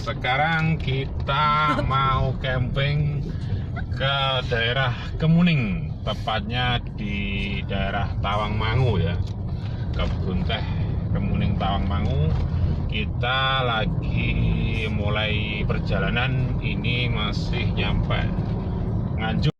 sekarang kita mau camping ke daerah Kemuning, tepatnya di daerah Tawangmangu ya, kebun teh Kemuning Tawangmangu. Kita lagi mulai perjalanan, ini masih nyampe Nganjuk.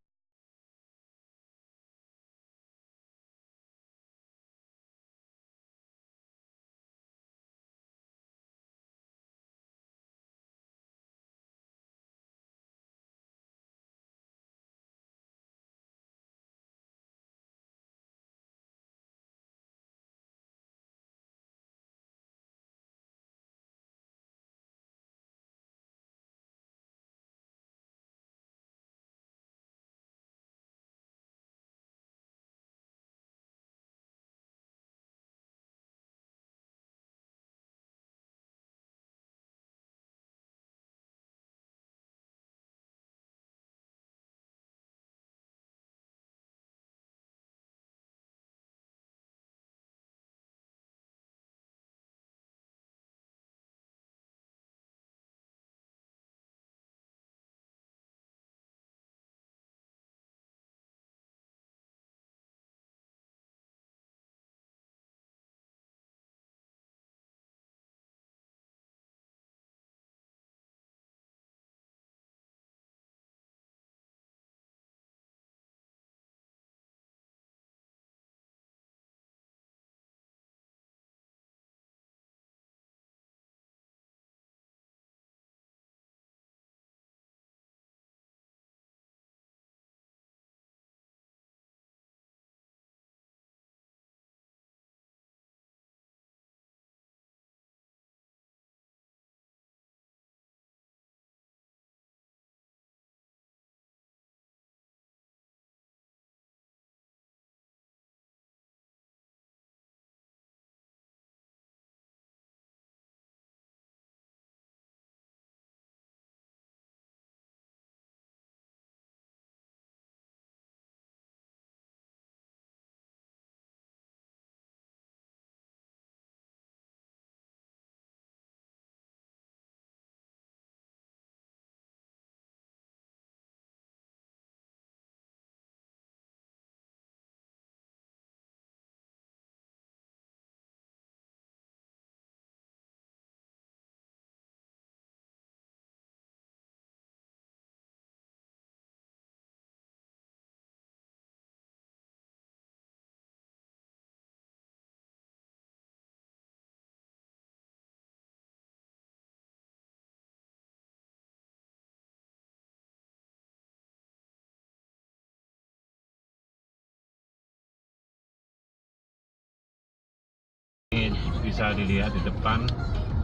Bisa dilihat di depan,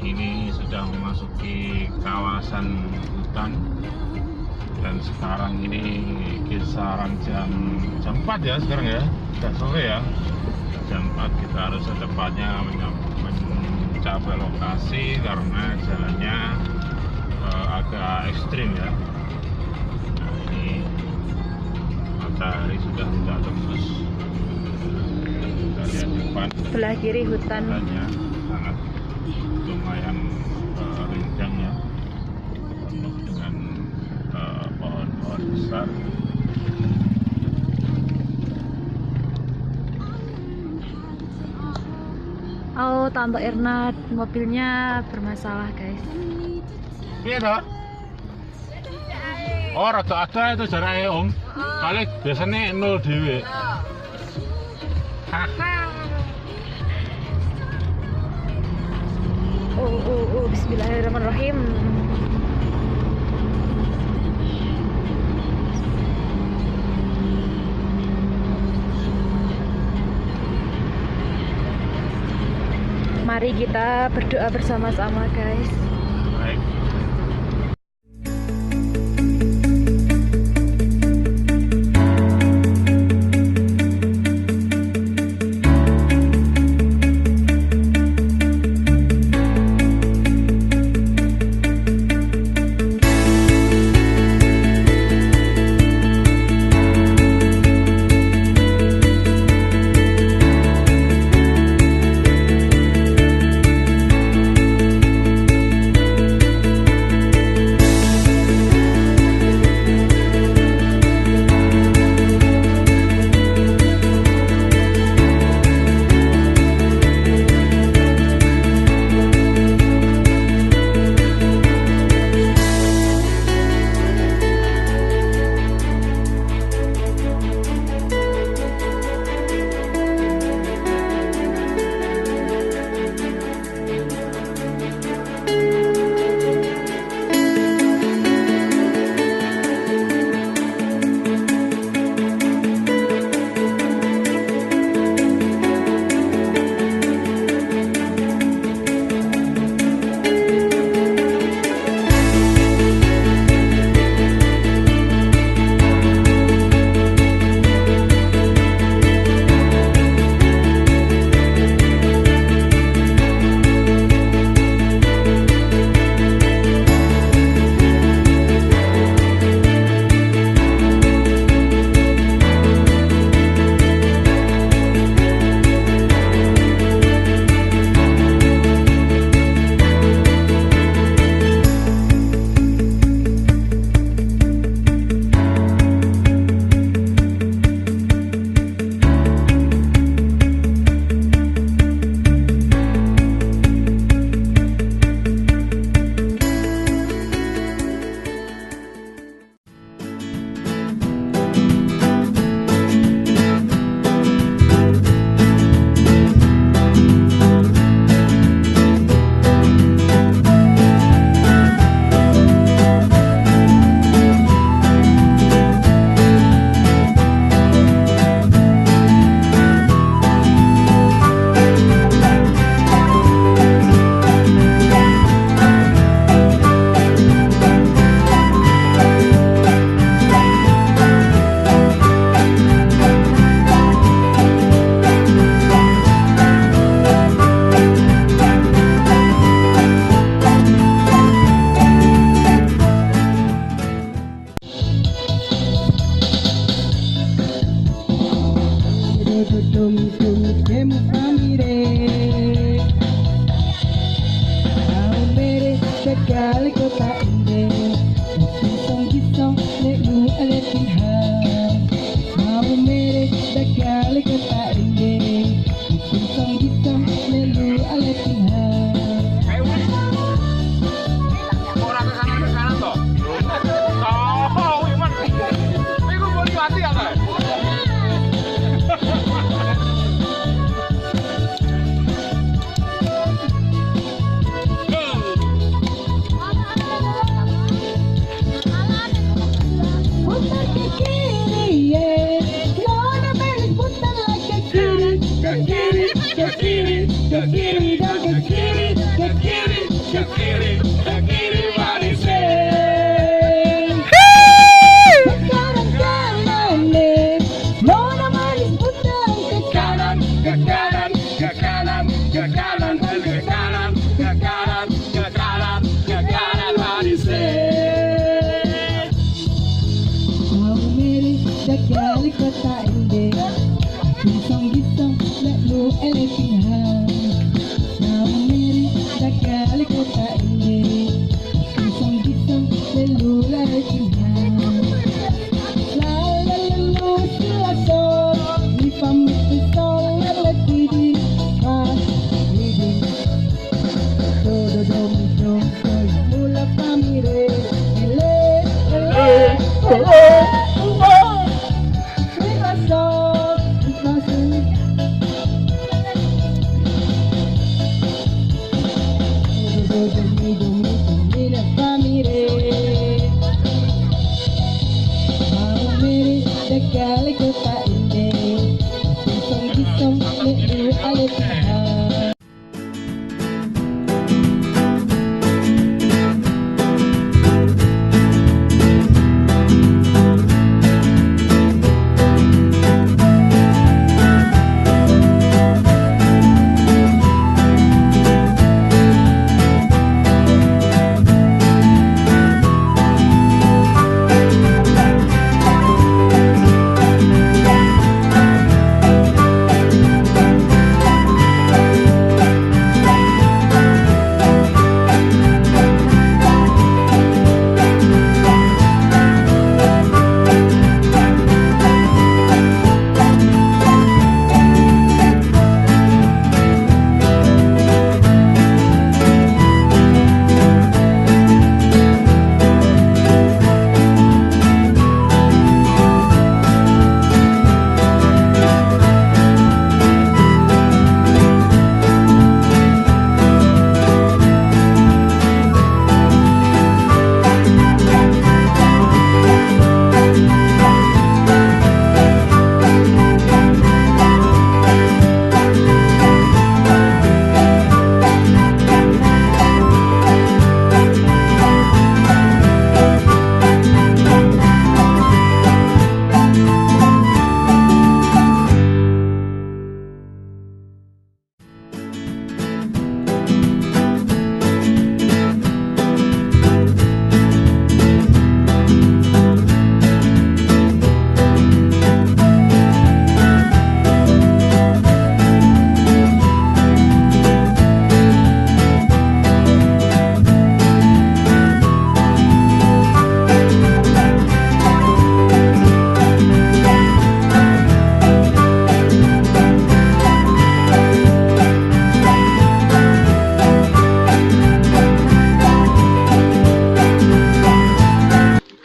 ini sudah memasuki kawasan hutan, dan sekarang ini kisaran jam 4 ya sekarang ya, sudah sore ya, jam 4. Kita harus secepatnya mencapai lokasi karena jalannya agak ekstrim ya. Nah, ini matahari sudah tidak tembus. Kita lihat depan, sebelah kiri hutan. Hutannya sangat lumayan rincang ya, penuh dengan pohon-pohon besar. Oh, Tante Irna mobilnya bermasalah guys. Iya toh? Oh, rada ada itu jaraknya om. Kali biasanya 0 dewe. Bismillahirrahmanirrahim. Mari kita berdoa bersama-sama guys. Baik. Kali kota indah, gisong-gisong leku aletinhan. Mau mere kali kota indah, gisong-gisong leku aletinhan. Orang ke kanan toh. Oh, Iman. Iku mau mati ya, Kak? Putar ke kiri, yeah. Lona beres putar lagi ke kiri, ke kiri, ke kiri, ke kiri, dan ke kiri, ke kiri, ke kiri, ke kiri, manisnya. Kanan kanan deh, Lona manis putar ke kanan, ke kanan, ke kanan, ke kanan, ke kanan, ke kanan, ke kanan, ke kanan, manisnya. Mau mere kali kota indah, gisong-gisong leku aletinhan. Mau mere kali kota indah, gisong-gisong leku aletinhan. La la la la la sol, mi pamit sol la tidi, tidi. Do do do do do, mula pamire, ele ele ele. Kali kota indah, gisong-gisong leku aletinhan.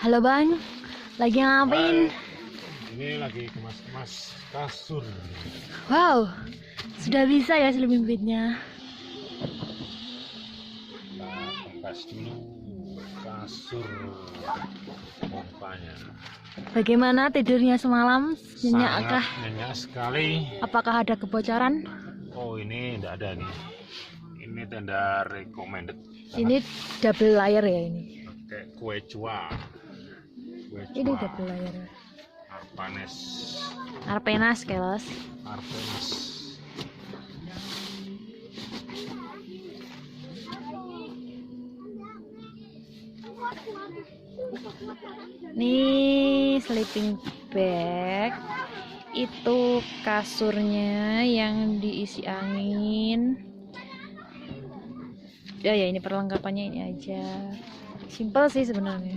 Halo Bang, lagi ngapain? Ini lagi kemas-kemas kasur. Wow, sudah bisa ya selimimpitnya. Kita kemas dulu kasur pompanya. Bagaimana tidurnya semalam? Nyenyak Sangat kah? nyenyak sekali. Apakah ada kebocoran? Oh, ini enggak ada nih. Ini tenda recommended. Ini double layer ya ini. Kayak kue cua. Ini double layer. Arpanes. Arpenas kelos. Arpanes. Nih sleeping bag. Itu kasurnya yang diisi angin. ya ini perlengkapannya ini aja, simple sih sebenarnya.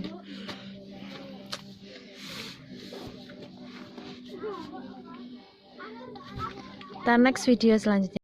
Kita next video selanjutnya.